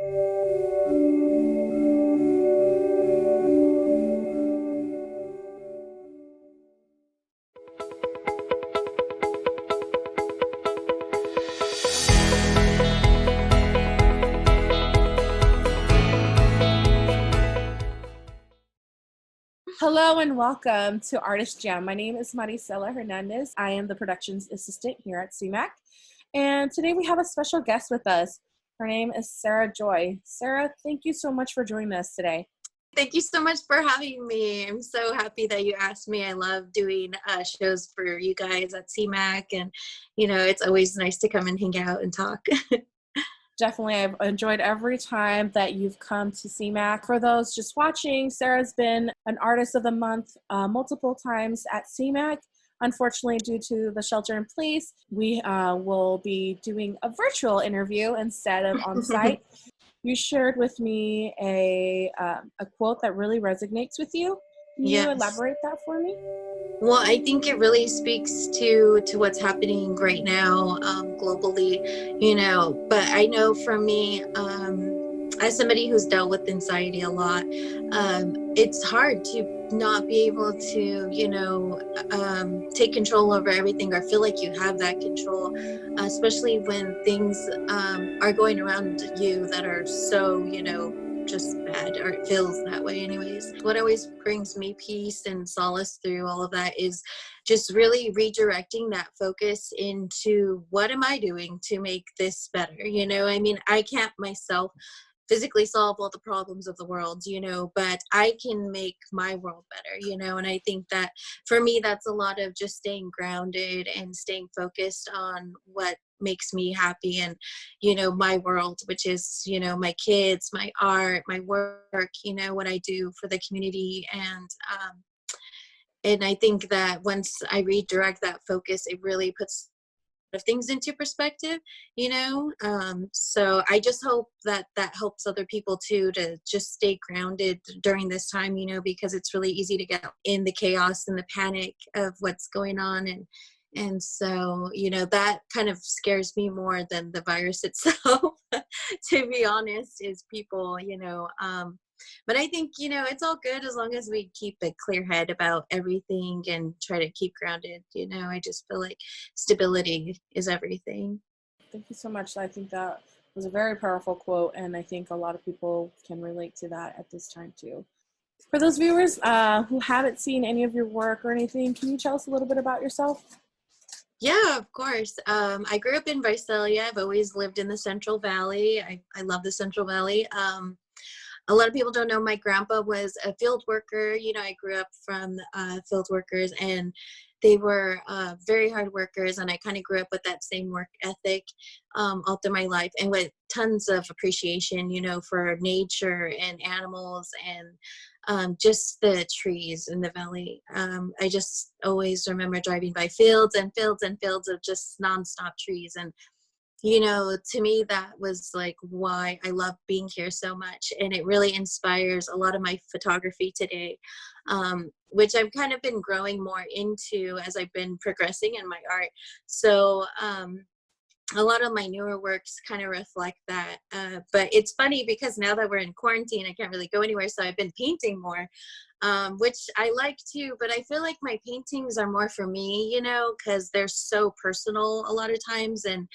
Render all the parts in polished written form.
Hello and welcome to Artist Jam. My name is Maricela Hernandez. I am the productions assistant here at CMAC. And today we have a special guest with us. Her name is Sarah Joy. Sarah, thank you so much for joining us today. Thank you so much for having me. I'm so happy that you asked me. I love doing shows for you guys at CMAC. And, it's always nice to come and hang out and talk. Definitely, I've enjoyed every time that you've come to CMAC. For those just watching, Sarah's been an Artist of the Month multiple times at CMAC. Unfortunately, due to the shelter in place, we will be doing a virtual interview instead of on site. You shared with me a quote that really resonates with you. Can you elaborate that for me? Well, I think it really speaks to what's happening right now globally, but I know for me, as somebody who's dealt with anxiety a lot, it's hard to not be able to, take control over everything or feel like you have that control, especially when things are going around you that are so, just bad, or it feels that way anyways. What always brings me peace and solace through all of that is just really redirecting that focus into what am I doing to make this better. I can't myself physically solve all the problems of the world, but I can make my world better, and I think that for me, that's a lot of just staying grounded and staying focused on what makes me happy and, my world, which is, my kids, my art, my work, what I do for the community. And I think that once I redirect that focus, it really puts things into perspective, so I just hope that helps other people too, to just stay grounded during this time, because it's really easy to get in the chaos and the panic of what's going on. And so, that kind of scares me more than the virus itself, to be honest, is people, but I think, it's all good as long as we keep a clear head about everything and try to keep grounded. I just feel like stability is everything. Thank you so much. I think that was a very powerful quote, and I think a lot of people can relate to that at this time too. For those viewers who haven't seen any of your work or anything, can you tell us a little bit about yourself? Yeah, of course. I grew up in Visalia. I've always lived in the Central Valley. I love the Central Valley. A lot of people don't know my grandpa was a field worker. I grew up from field workers, and they were very hard workers, and I kind of grew up with that same work ethic all through my life, and with tons of appreciation, for nature and animals and just the trees in the valley. I just always remember driving by fields and fields and fields of just nonstop trees. And to me, that was like why I love being here so much. And it really inspires a lot of my photography today, which I've kind of been growing more into as I've been progressing in my art. So a lot of my newer works kind of reflect that. But it's funny because now that we're in quarantine, I can't really go anywhere. So I've been painting more, which I like too. But I feel like my paintings are more for me, because they're so personal a lot of times. And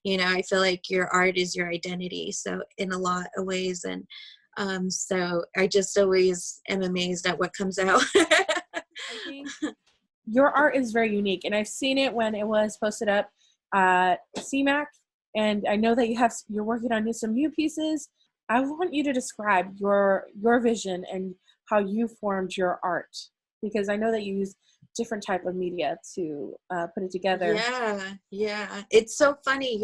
I feel like your art is your identity. So in a lot of ways. And so I just always am amazed at what comes out. I think your art is very unique. And I've seen it when it was posted up at CMAC. And I know that you're working on some new pieces. I want you to describe your vision and how you formed your art, because I know that you use different type of media to put it together. Yeah. It's so funny,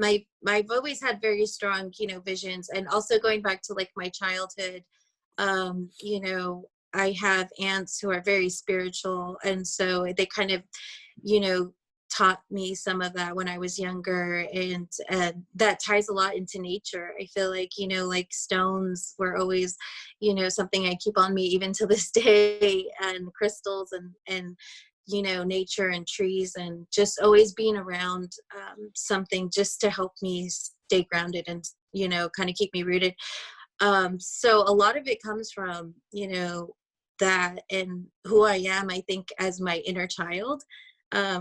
I've always had very strong, visions, and also going back to like my childhood, I have aunts who are very spiritual, and so they kind of, taught me some of that when I was younger, and that ties a lot into nature. I feel like, like stones were always, something I keep on me even to this day, and crystals and nature and trees, and just always being around something just to help me stay grounded and kind of keep me rooted. So a lot of it comes from, that and who I am, I think, as my inner child.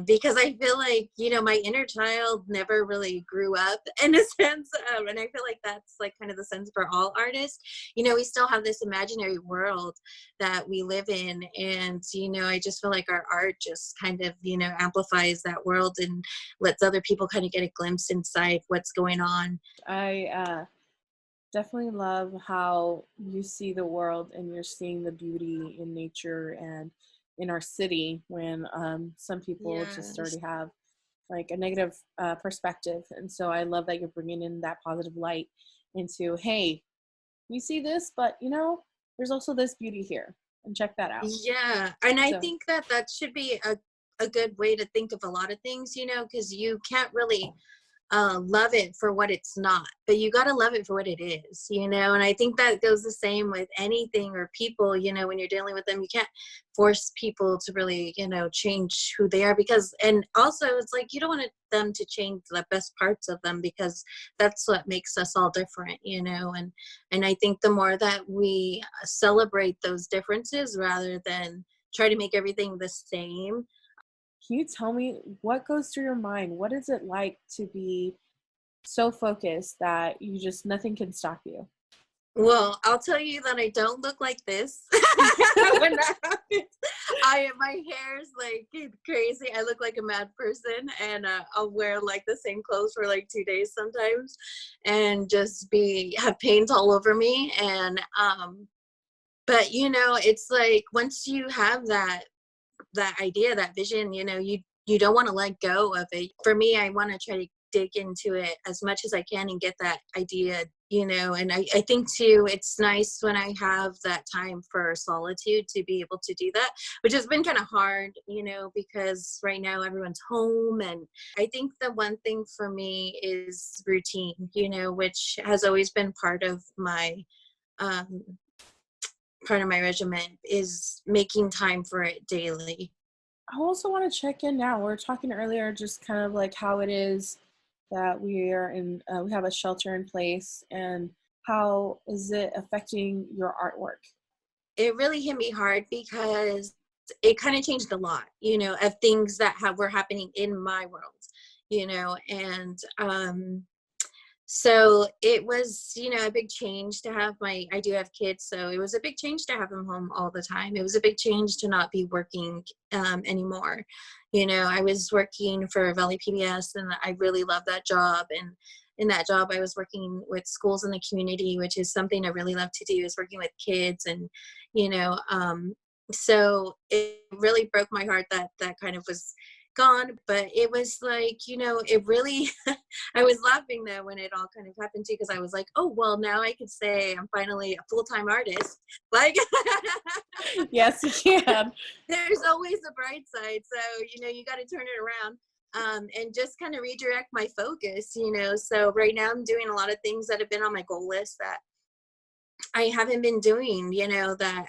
Because I feel like, my inner child never really grew up in a sense. And I feel like that's like kind of the sense for all artists. We still have this imaginary world that we live in. And, I just feel like our art just kind of, amplifies that world and lets other people kind of get a glimpse inside what's going on. I definitely love how you see the world and you're seeing the beauty in nature and in our city when some people just Yes. already have like a negative perspective. And so I love that you're bringing in that positive light into, hey, we see this, but there's also this beauty here and check that out. Yeah. And I So think that that should be a good way to think of a lot of things, because you can't really love it for what it's not, but you got to love it for what it is, and I think that goes the same with anything or people. When you're dealing with them, you can't force people to really change who they are, because, and also it's like you don't want them to change the best parts of them, because that's what makes us all different, and I think the more that we celebrate those differences rather than try to make everything the same. can you tell me what goes through your mind? What is it like to be so focused that you just nothing can stop you? Well, I'll tell you that I don't look like this when that happens. My hair's like crazy. I look like a mad person, and I'll wear like the same clothes for like 2 days sometimes, and just have paint all over me. And but it's like once you have that idea, that vision, you don't want to let go of it. For me, I want to try to dig into it as much as I can and get that idea, and I think too, it's nice when I have that time for solitude to be able to do that, which has been kind of hard, because right now everyone's home. And I think the one thing for me is routine, which has always been um, part of my regimen, is making time for it daily. I also want to check in now. We were talking earlier, just kind of like how it is that we have a shelter in place, and how is it affecting your artwork? It really hit me hard because it kind of changed a lot, of things that were happening in my world, and so it was, a big change to have I do have kids, so it was a big change to have them home all the time. It was a big change to not be working anymore. I was working for Valley PBS, and I really loved that job. And in that job, I was working with schools in the community, which is something I really love to do, is working with kids. And, you know, um, so it really broke my heart that that kind of was gone. But it was like, it really, I was laughing though when it all kind of happened too, because I was like, oh, well, now I could say I'm finally a full-time artist. Like, Yes, you can. there's always a bright side. So, you got to turn it around. And just kind of redirect my focus, So right now I'm doing a lot of things that have been on my goal list that I haven't been doing, that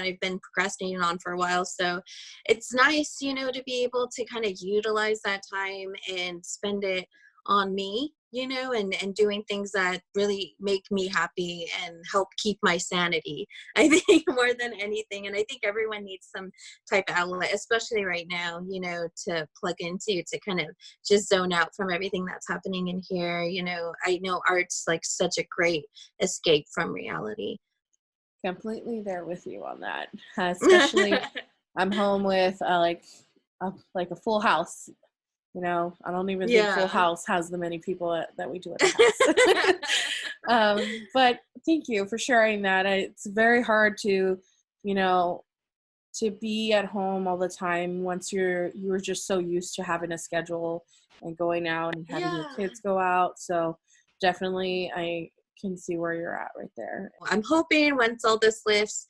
I've been procrastinating on for a while. So it's nice, to be able to kind of utilize that time and spend it on me, and doing things that really make me happy and help keep my sanity, I think, more than anything. And I think everyone needs some type of outlet, especially right now, to plug into, to kind of just zone out from everything that's happening in here. I know art's like such a great escape from reality. Completely there with you on that. Especially, I'm home with like a full house. I don't even think Full Yeah. House has the many people that we do at the house. But thank you for sharing that. It's very hard you know, to be at home all the time once you're just so used to having a schedule and going out and having your Yeah. kids go out. So definitely, I can see where you're at right there. I'm hoping once all this lifts,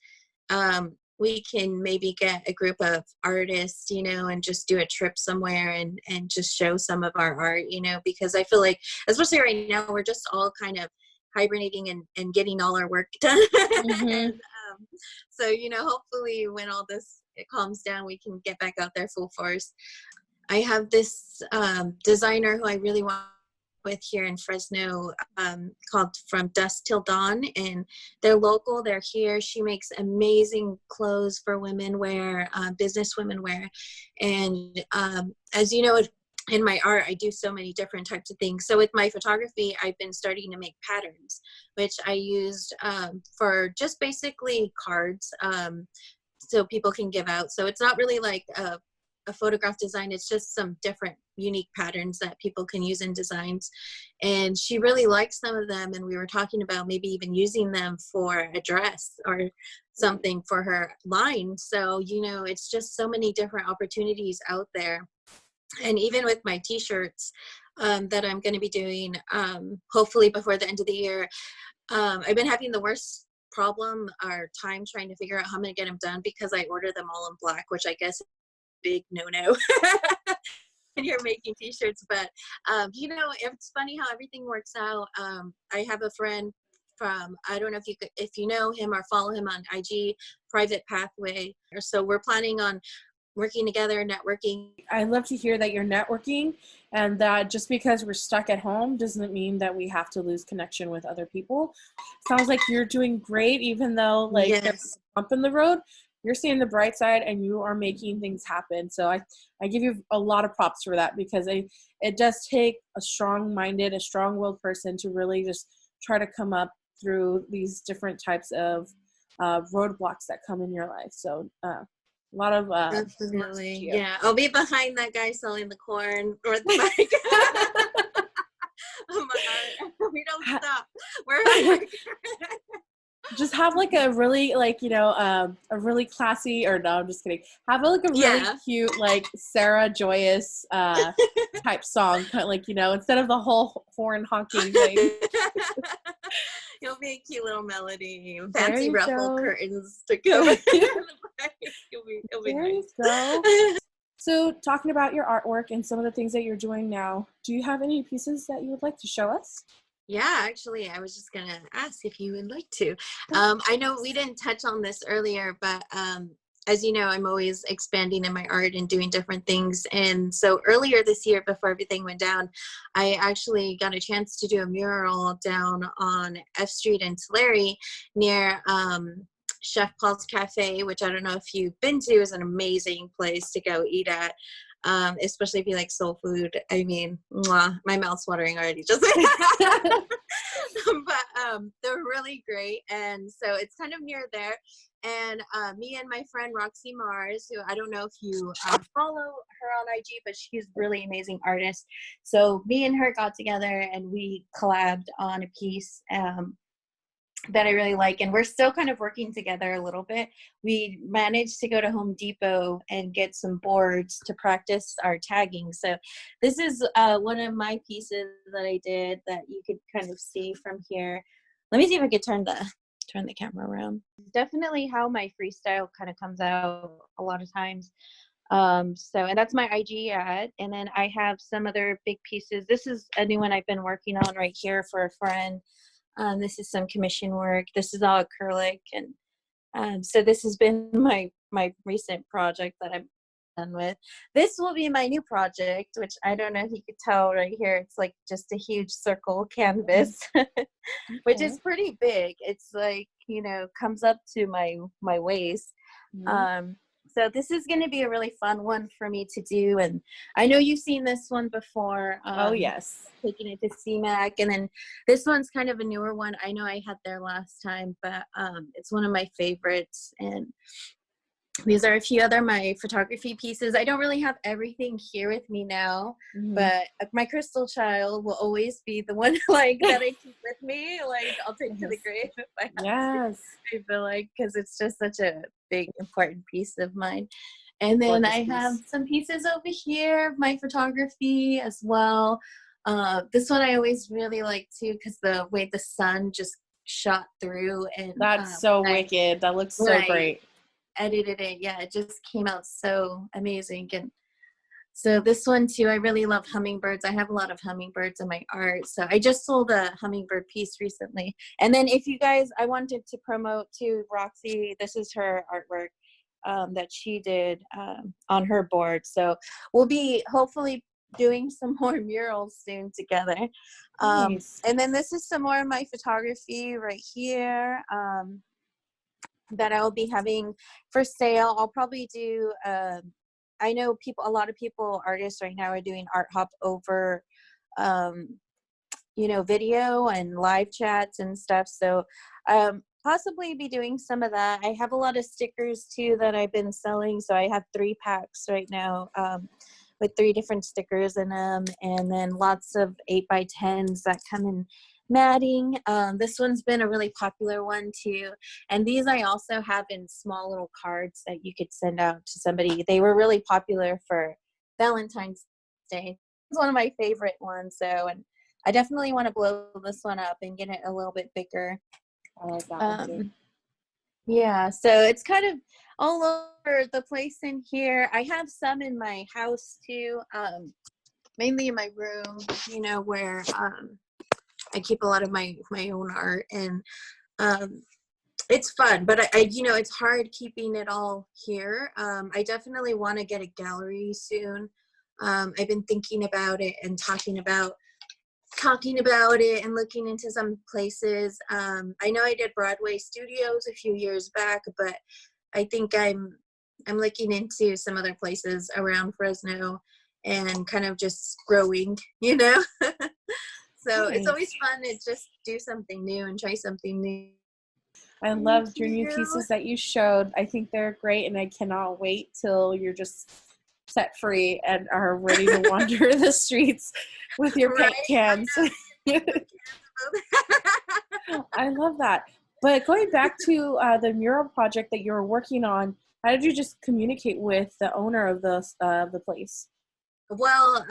we can maybe get a group of artists, and just do a trip somewhere and just show some of our art, because I feel like, especially right now, we're just all kind of hibernating and getting all our work done. Mm-hmm. And so, hopefully when all this it calms down, we can get back out there full force. I have this designer who I really want with here in Fresno, called From Dusk Till Dawn, and they're local. They're here. She makes amazing clothes for women wear, business women wear, and as you know, in my art, I do so many different types of things. So with my photography, I've been starting to make patterns, which I used for just basically cards, so people can give out. So it's not really like a photograph design. It's just some different unique patterns that people can use in designs. And she really likes some of them. And we were talking about maybe even using them for a dress or something for her line. So, you know, it's just so many different opportunities out there. And even with my t-shirts that I'm going to be doing, hopefully before the end of the year, I've been having the worst problem or time trying to figure out how I'm going to get them done, because I order them all in black, which I guess is a big no-no when you're making t-shirts. But you know, it's funny how everything works out. I have a friend from, I don't know if you know him or follow him on IG, Private Pathway, or so we're planning on working together, networking. I love to hear that you're networking, and that just because we're stuck at home doesn't mean that we have to lose connection with other people. Sounds like you're doing great, even though like Yes. there's a bump in the road. You're seeing the bright side and you are making things happen. So I give you a lot of props for that, because it does take a strong-minded, a strong-willed person to really just try to come up through these different types of roadblocks that come in your life. So a lot of Definitely. Yeah, I'll be behind that guy selling the corn or the bike. We don't stop. We're just have like a really like, you know, a really classy, or no, I'm just kidding. Have like a really cute like Sarah joyous type song, kind of like, you know, instead of the whole horn honking thing. It'll be a cute little melody. There Fancy you ruffle go. curtains to go. It'll be There nice. you go. So talking about your artwork and some of the things that you're doing now, do you have any pieces that you would like to show us? Yeah, actually, I was just gonna ask if you would like to. I know we didn't touch on this earlier, but as you know, I'm always expanding in my art and doing different things. And so earlier this year, before everything went down, I actually got a chance to do a mural down on F Street in Tulare near Chef Paul's Cafe, which I don't know if you've been to, is an amazing place to go eat at. Especially if you like soul food. I mean, mwah, my mouth's watering already. Just but they're really great, and so it's kind of near there. And me and my friend Roxy Mars, who I don't know if you follow her on IG, but she's really amazing artist. So me and her got together and we collabed on a piece that I really like, and we're still kind of working together a little bit. We managed to go to Home Depot and get some boards to practice our tagging. So this is one of my pieces that I did that you could kind of see from here. Let me see if I could turn the camera around. Definitely how my freestyle kind of comes out a lot of times. And that's my IG ad. And then I have some other big pieces. This is a new one I've been working on right here for a friend. This is some commission work. This is all acrylic, and so this has been my recent project that I'm done with. This will be my new project, which I don't know if you could tell right here. It's like just a huge circle canvas, which is pretty big. It's like, you know, comes up to my waist. So this is going to be a really fun one for me to do. And I know you've seen this one before. Oh, yes. Taking it to CMAC. And then this one's kind of a newer one. I know I had there last time, but it's one of my favorites. And these are a few other my photography pieces. I don't really have everything here with me now, but my crystal child will always be the one like that I keep with me. Like I'll take to the grave if I have to, I feel like, because it's just such a big important piece of mine. And then I have some pieces over here of my photography as well. This one I always really like too, because the way the sun just shot through, and that's so wicked. That looks so great. Edited it, yeah, it just came out so amazing. And so this one too, I really love hummingbirds. I have a lot of hummingbirds in my art, so I just sold a hummingbird piece recently. And then if you guys, I wanted to promote too, Roxy, this is her artwork that she did on her board. So we'll be hopefully doing some more murals soon together. Nice. And then this is some more of my photography right here that I'll be having for sale. I'll probably do, I know a lot of people, artists right now are doing art hop over, video and live chats and stuff. So possibly be doing some of that. I have a lot of stickers too that I've been selling. So I have 3 packs right now with 3 different stickers in them, and then lots of 8x10s that come in matting. This one's been a really popular one too. And these I also have in small little cards that you could send out to somebody. They were really popular for Valentine's Day. It's one of my favorite ones. So, and I definitely want to blow this one up and get it a little bit bigger. I like that one too. Yeah, so it's kind of all over the place in here. I have some in my house too, mainly in my room, where I keep a lot of my own art, and it's fun, but I it's hard keeping it all here. I definitely want to get a gallery soon. I've been thinking about it and talking about it and looking into some places. I know I did Broadway Studios a few years back, but I think I'm looking into some other places around Fresno and kind of just growing, So It's always fun to just do something new and try something new. I loved your new pieces that you showed. I think they're great, and I cannot wait till you're just set free and are ready to wander the streets with your paint cans. I love that. But going back to the mural project that you were working on, how did you just communicate with the owner of the place? Well,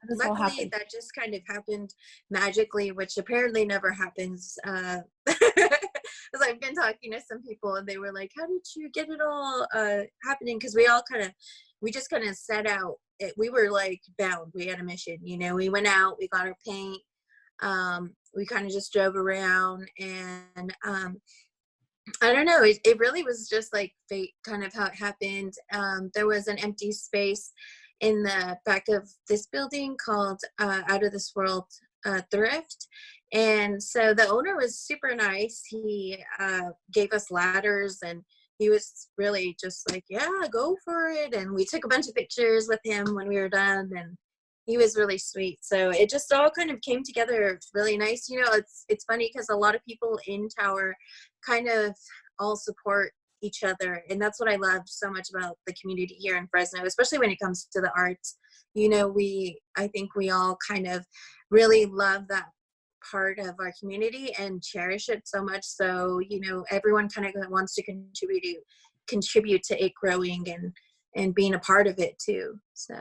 luckily that just kind of happened magically, which apparently never happens. Because I've been talking to some people and they were like, how did you get it all happening? Because we just kind of set out. We were like bound. We had a mission, we went out, we got our paint. We kind of just drove around, and I don't know, it really was just like fate, kind of how it happened. There was an empty space in the back of this building called Out of This World Thrift. And so the owner was super nice. He gave us ladders, and he was really just like, yeah, go for it. And we took a bunch of pictures with him when we were done, and he was really sweet. So it just all kind of came together really nice. It's funny because a lot of people in Tower kind of all support each other, and that's what I love so much about the community here in Fresno, especially when it comes to the arts. I think we all kind of really love that part of our community and cherish it so much. So everyone kind of wants to contribute to it growing and being a part of it too. So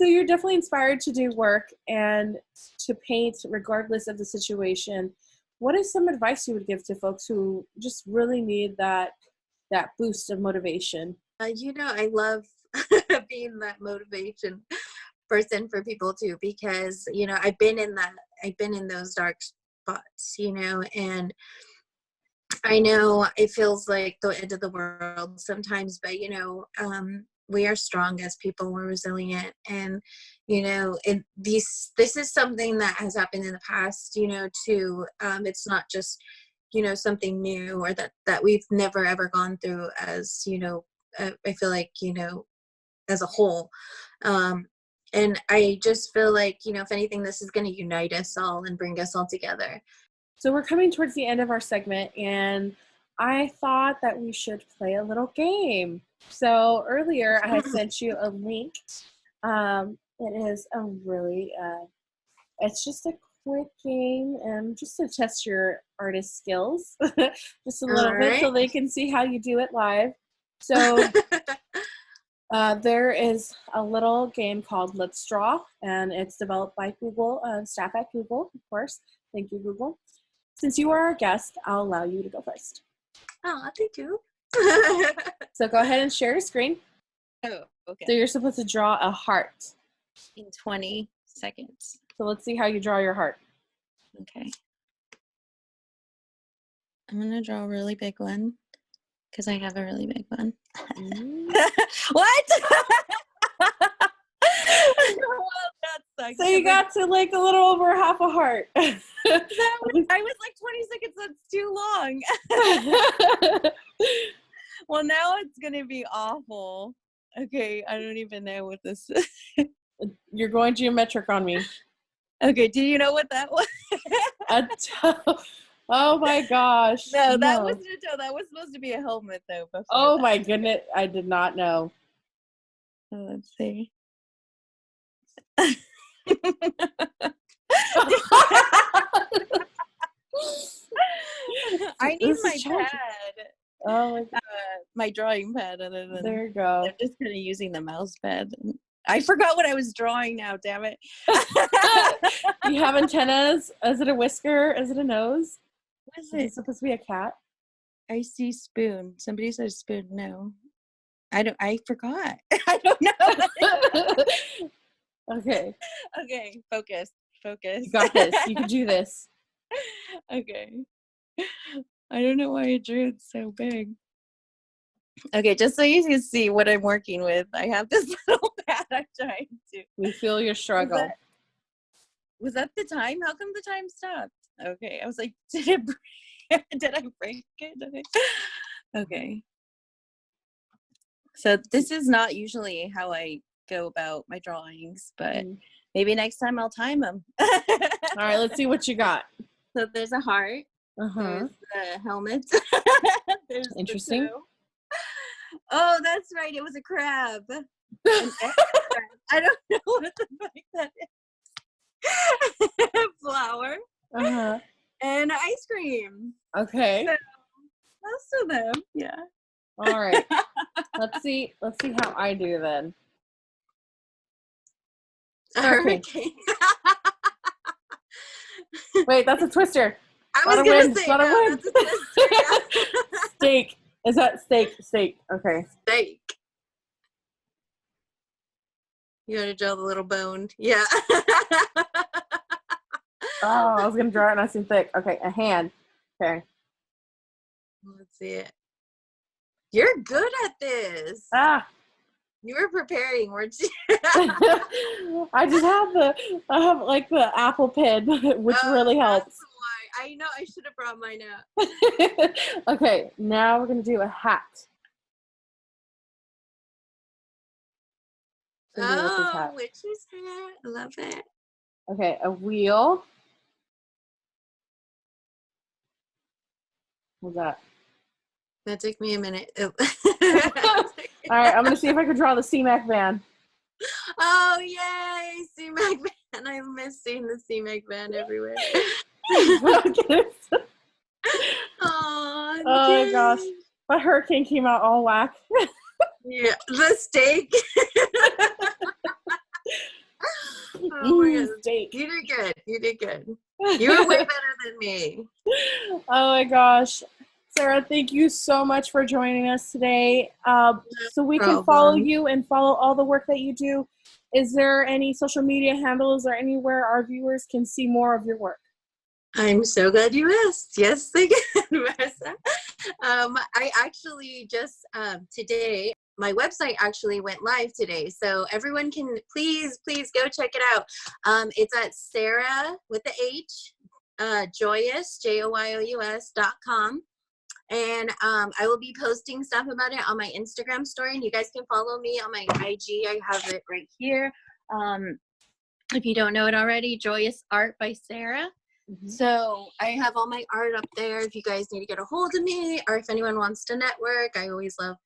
you're definitely inspired to do work and to paint regardless of the situation. What is some advice you would give to folks who just really need that boost of motivation? I love being that motivation person for people too, because I've been in those dark spots, and I know it feels like the end of the world sometimes, but we are strong as people. We're resilient, and this is something that has happened in the past, too. It's not just something new or that we've never ever gone through as I feel like as a whole. And I just feel like if anything, this is going to unite us all and bring us all together. So we're coming towards the end of our segment, and I thought that we should play a little game. So earlier I had sent you a link. It is a really it's just a quick game, and just to test your artist skills just a little bit, so they can see how you do it live. So there is a little game called Let's Draw, and it's developed by Google, staff at Google, of course. Thank you, Google. Since you are our guest, I'll allow you to go first. Oh, thank you. So go ahead and share your screen. Oh, okay. So you're supposed to draw a heart in 20 seconds. So let's see how you draw your heart. Okay. I'm going to draw a really big one because I have a really big one. What? Well, that's I So you got to like a little over half a heart. I was like 20 seconds. That's too long. Well, now it's gonna be awful. Okay, I don't even know what this is. You're going geometric on me. Okay, do you know what that was? A toe. Oh my gosh. No, that wasn't a toe. That was supposed to be a helmet, though. Oh my goodness. I did not know. Let's see. I need my pad. Oh my God. My drawing pad. Other than there you go. I'm just kind of using the mouse pad. I forgot what I was drawing now. Damn it. You have antennas? Is it a whisker? Is it a nose? What is Is it? it supposed to be a cat? I see spoon. Somebody says spoon. No. I forgot. I don't know. Okay. Okay. Focus. You got this. You can do this. Okay. I don't know why I drew it so big. Okay, just so you can see what I'm working with, I have this little pad I'm trying to. We feel your struggle. Was that the time? How come the time stopped? Okay, I was like, did I break it? Okay. So this is not usually how I go about my drawings, but maybe next time I'll time them. All right, let's see what you got. So there's a heart. Uh-huh. There's the helmet. There's interesting. Oh, that's right. It was a crab. An crab. I don't know what the fuck that is. Flour. Uh-huh. And ice cream. Okay. So, most of them. Yeah. All right. Let's see how I do then. Hurricane. Wait, that's a twister. I was going to say, no, that's a twister. Steak. Is that steak? Steak. Okay. Steak. You got to draw the little bone. Yeah. Oh, I was going to draw it nice and thick. Okay, a hand. Okay. Let's see it. You're good at this. Ah. You were preparing, weren't you? I have like the Apple Pen, which really helps. That's why. I know I should have brought mine out. Okay, now we're gonna do a hat. Oh, witch's hat. I love it. Okay, a wheel. What's that? That took me a minute. All right, I'm gonna see if I can draw the CMAC van. Oh, yay! CMAC van. I miss seeing the CMAC van everywhere. Oh my gosh. My hurricane came out all whack. Yeah, the steak. Oh my God. Steak. You did good. You did good. You were way better than me. Oh my gosh. Sarah, thank you so much for joining us today. So we can follow you and follow all the work that you do. Is there any social media handles or anywhere our viewers can see more of your work? I'm so glad you asked. Yes, they can, Marissa. I actually just today, my website actually went live today. So everyone can please go check it out. It's at Sarah with the H, Joyous, JOYOUS.com. And I will be posting stuff about it on my Instagram story. And you guys can follow me on my IG. I have it right here. If you don't know it already, Joyous Art by Sarah. Mm-hmm. So I have all my art up there. If you guys need to get a hold of me, or if anyone wants to network, I always love,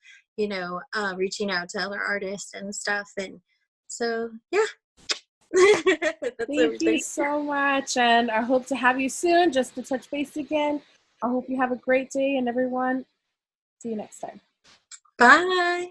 reaching out to other artists and stuff. And so, yeah. Thank you so much. And I hope to have you soon just to touch base again. I hope you have a great day, and everyone, see you next time. Bye.